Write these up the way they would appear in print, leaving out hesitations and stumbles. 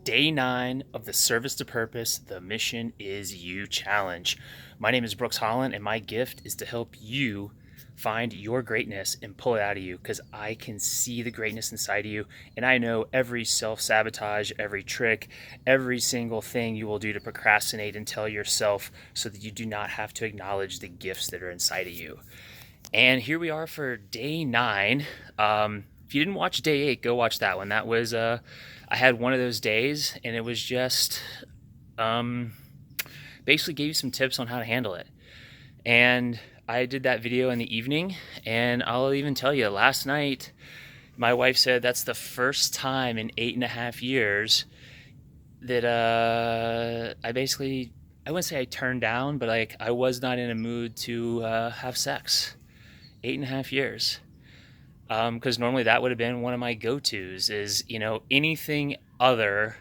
Day 9 of the Service to Purpose, the Mission is You challenge. My name is Brooks Holland, and my gift is to help you find your greatness and pull it out of you because I can see the greatness inside of you. And I know every self sabotage, every trick, every single thing you will do to procrastinate and tell yourself so that you do not have to acknowledge the gifts that are inside of you. And here we are for day 9. If you didn't watch day 8, go watch that one. That was I had one of those days, and it was just basically gave you some tips on how to handle it. And I did that video in the evening, and I'll even tell you, last night my wife said that's the first time in 8.5 years that I wouldn't say I turned down, but like I was not in a mood to have sex. 8.5 years. Because normally that would have been one of my go-tos is, anything other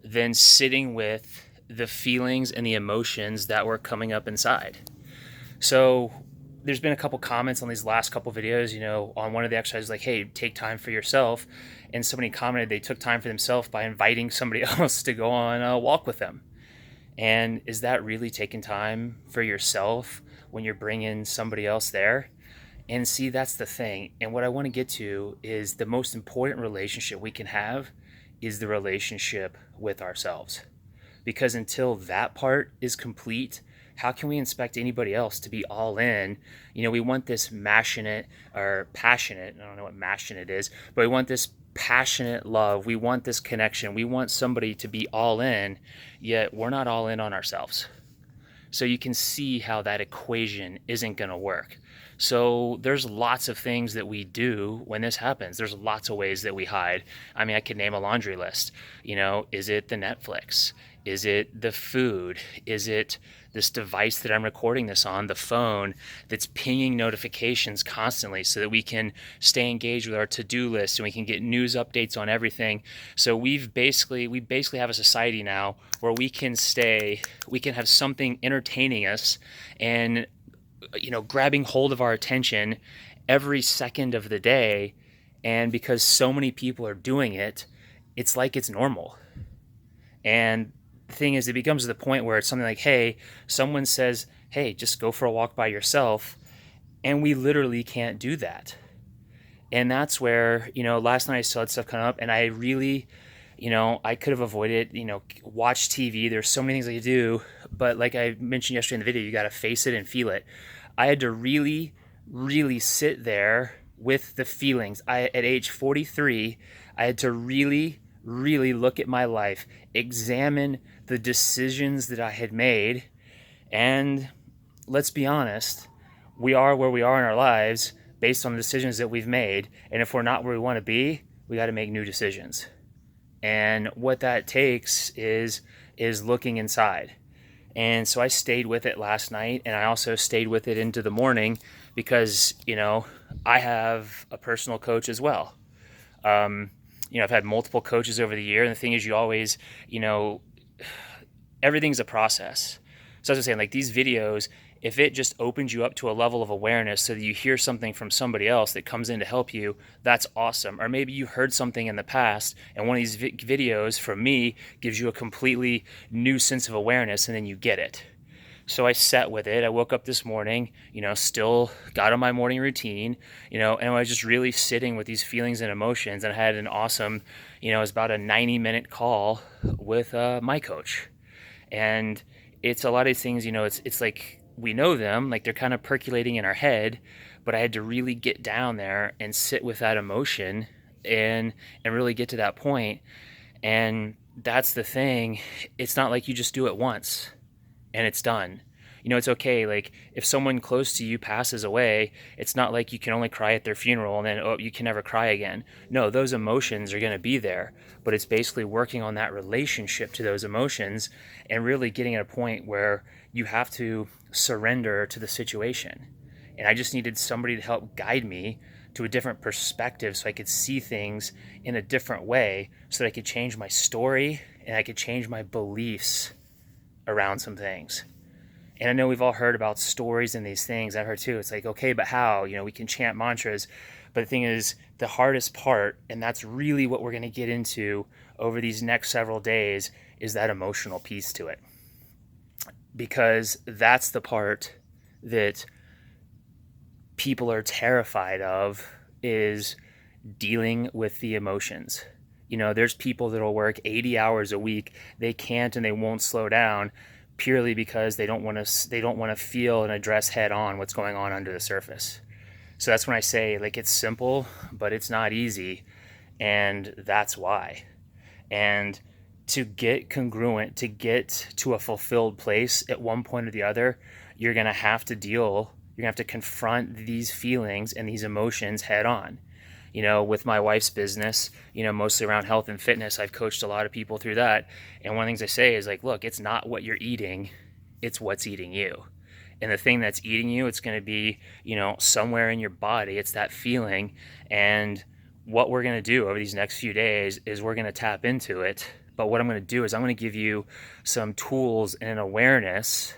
than sitting with the feelings and the emotions that were coming up inside. So there's been a couple comments on these last couple videos, on one of the exercises, like, hey, take time for yourself. And somebody commented they took time for themselves by inviting somebody else to go on a walk with them. And is that really taking time for yourself when you're bringing somebody else there? And see, that's the thing. And what I want to get to is the most important relationship we can have is the relationship with ourselves. Because until that part is complete, how can we expect anybody else to be all in? We want this passionate, I don't know what passionate is, but we want this passionate love. We want this connection. We want somebody to be all in, yet we're not all in on ourselves. So you can see how that equation isn't going to work. So there's lots of things that we do when this happens. There's lots of ways that we hide. I mean, I could name a laundry list. Is it the Netflix? Is it the food? Is it this device that I'm recording this on, the phone, that's pinging notifications constantly so that we can stay engaged with our to-do list and we can get news updates on everything. So we basically have a society now where we can have something entertaining us and grabbing hold of our attention every second of the day. And because so many people are doing it, it's like it's normal. And the thing is, it becomes to the point where it's something like, hey, someone says, hey, just go for a walk by yourself. And we literally can't do that. And that's where, last night I still had stuff coming up and I really, I could have avoided, watch TV. There's so many things I could do. But like I mentioned yesterday in the video, you got to face it and feel it. I had to really, really sit there with the feelings. At age 43, I had to really, really look at my life, examine the decisions that I had made. And let's be honest, we are where we are in our lives based on the decisions that we've made. And if we're not where we want to be, we got to make new decisions. And what that takes is looking inside. And so I stayed with it last night, and I also stayed with it into the morning because, I have a personal coach as well. I've had multiple coaches over the year, and the thing is, you always, everything's a process. So as I was saying, like these videos, if it just opens you up to a level of awareness so that you hear something from somebody else that comes in to help you, that's awesome. Or maybe you heard something in the past and one of these videos from me gives you a completely new sense of awareness and then you get it. So I sat with it. I woke up this morning, still got on my morning routine, and I was just really sitting with these feelings and emotions. And I had an awesome, it was about a 90-minute call with my coach. And it's a lot of these things, it's like, we know them, like they're kind of percolating in our head, but I had to really get down there and sit with that emotion and really get to that point. And that's the thing. It's not like you just do it once and it's done. It's okay. Like if someone close to you passes away, it's not like you can only cry at their funeral and then, you can never cry again. No, those emotions are going to be there, but it's basically working on that relationship to those emotions and really getting at a point where you have to surrender to the situation. And I just needed somebody to help guide me to a different perspective so I could see things in a different way so that I could change my story and I could change my beliefs around some things. And I know we've all heard about stories and these things. I've heard too. It's like, okay, but how? We can chant mantras. But the thing is, the hardest part, and that's really what we're going to get into over these next several days, is that emotional piece to it. Because that's the part that people are terrified of, is dealing with the emotions. There's people that'll work 80 hours a week. They can't and they won't slow down purely because they don't want to feel and address head on what's going on under the surface. So that's when I say, like, it's simple, but it's not easy, and that's why. And to get congruent, to get to a fulfilled place at one point or the other, you're going to have to confront these feelings and these emotions head on. With my wife's business, mostly around health and fitness, I've coached a lot of people through that. And one of the things I say is, like, look, it's not what you're eating, it's what's eating you. And the thing that's eating you, it's going to be, somewhere in your body. It's that feeling. And what we're going to do over these next few days is we're going to tap into it. But what I'm going to do is I'm going to give you some tools and an awareness.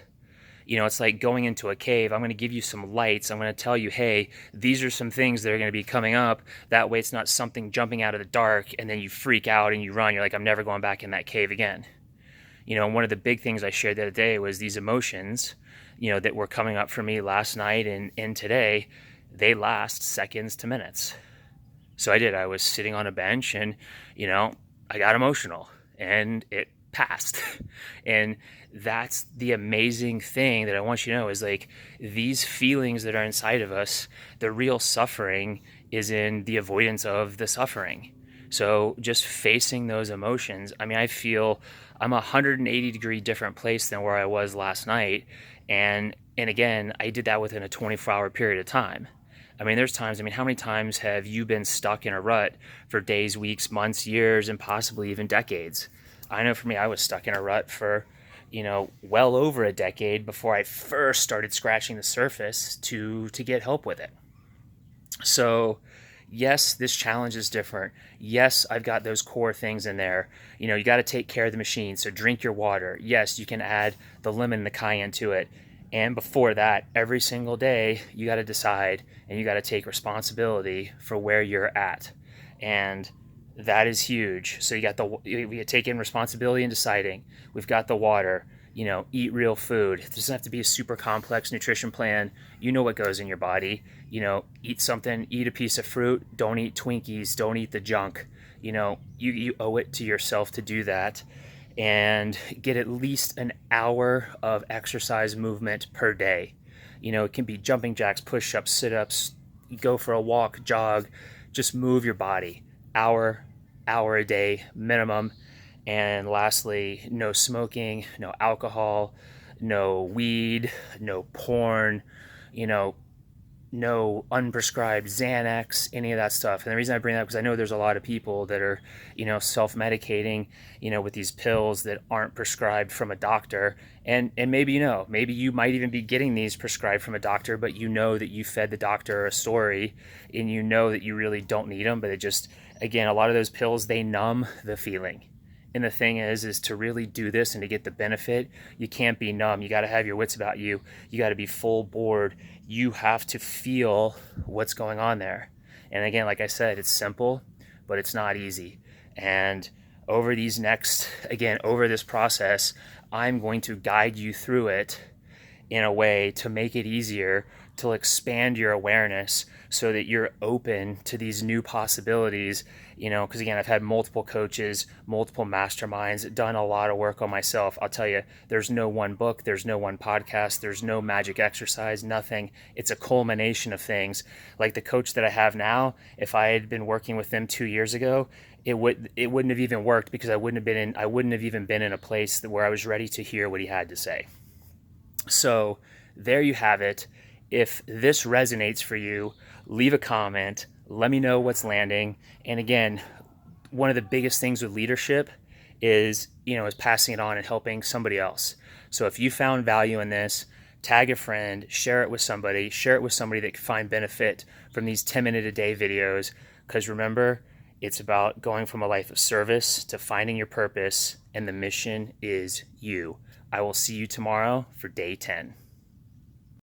It's like going into a cave. I'm going to give you some lights. I'm going to tell you, hey, these are some things that are going to be coming up. That way it's not something jumping out of the dark and then you freak out and you run. You're like, I'm never going back in that cave again. One of the big things I shared the other day was these emotions, that were coming up for me last night and today. They last seconds to minutes. So I was sitting on a bench and, I got emotional and it passed. And that's the amazing thing that I want you to know is, like, these feelings that are inside of us, the real suffering is in the avoidance of the suffering. So just facing those emotions, I feel I'm 180-degree different place than where I was last night. And again, I did that within a 24-hour period of time. There's times, how many times have you been stuck in a rut for days, weeks, months, years, and possibly even decades? I know for me, I was stuck in a rut for, well over a decade before I first started scratching the surface to get help with it. So yes, this challenge is different. Yes, I've got those core things in there. You got to take care of the machine. So drink your water. Yes, you can add the lemon and the cayenne to it. And before that, every single day, you got to decide and you got to take responsibility for where you're at. And that is huge. So we take in responsibility in deciding. We've got the water. Eat real food. It doesn't have to be a super complex nutrition plan. You know what goes in your body. Eat something, eat a piece of fruit. Don't eat Twinkies. Don't eat the junk. You owe it to yourself to do that. And get at least an hour of exercise movement per day. It can be jumping jacks, push-ups, sit-ups, go for a walk, jog, just move your body. Hour a day minimum. And lastly, no smoking, no alcohol, no weed, no porn, no unprescribed Xanax, any of that stuff. And the reason I bring that up, because I know there's a lot of people that are, self-medicating, with these pills that aren't prescribed from a doctor. And maybe, maybe you might even be getting these prescribed from a doctor, but that you fed the doctor a story and that you really don't need them. But it just, again, a lot of those pills, they numb the feeling. And the thing is to really do this and to get the benefit, you can't be numb. You got to have your wits about you. You got to be full board. You have to feel what's going on there. And again, like I said, it's simple, but it's not easy. And over this process, I'm going to guide you through it in a way to make it easier, to expand your awareness so that you're open to these new possibilities, because again, I've had multiple coaches, multiple masterminds, done a lot of work on myself. I'll tell you, there's no one book, there's no one podcast, there's no magic exercise, nothing. It's a culmination of things. Like the coach that I have now, if I had been working with them 2 years ago, it wouldn't have even worked, because I wouldn't have even been in a place where I was ready to hear what he had to say. So there you have it. If this resonates for you, leave a comment. Let me know what's landing. And again, one of the biggest things with leadership is passing it on and helping somebody else. So if you found value in this, tag a friend, share it with somebody that can find benefit from these 10-minute-a-day videos. Because remember, it's about going from a life of service to finding your purpose, and the mission is you. I will see you tomorrow for day 10.